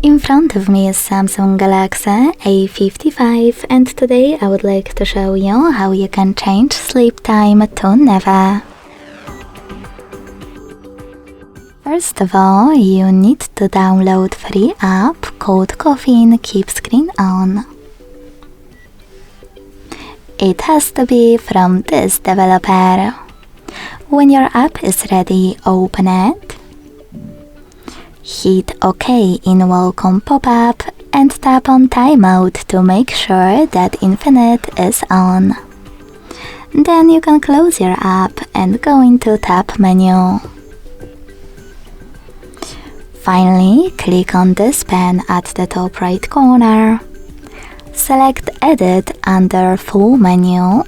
In front of me is Samsung Galaxy A55 and today I would like to show you how you can change sleep time to never. First of all, you need to download free app called Caffeine Keep Screen On. It has to be from this developer. When your app is ready, open it. Hit OK in welcome pop-up and tap on Timeout to make sure that Infinite is on. Then you can close your app and go into Tab menu. Finally, click on this pen at the top right corner. Select Edit under Full Menu.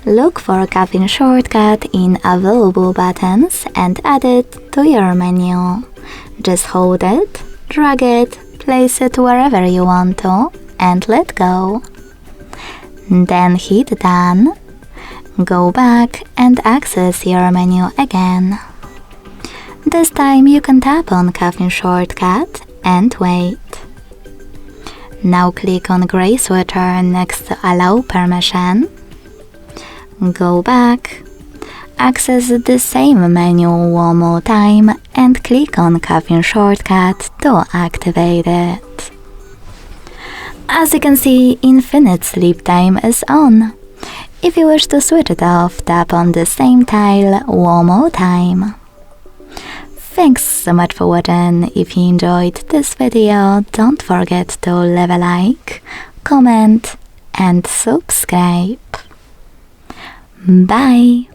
Look for Caffeine shortcut in Available buttons and add it to your menu. Just hold it, drag it, place it wherever you want to, and let go. Then hit Done. Go back and access your menu again. This time you can tap on Caffeine shortcut and wait. Now click on gray sweater next to Allow Permission. Go back, access the same menu one more time and click on Caffeine shortcut to activate it. As you can see, Infinite Sleep Time is on. If you wish to switch it off, tap on the same tile one more time. Thanks so much for watching. If you enjoyed this video, don't forget to leave a like, comment and subscribe. Bye!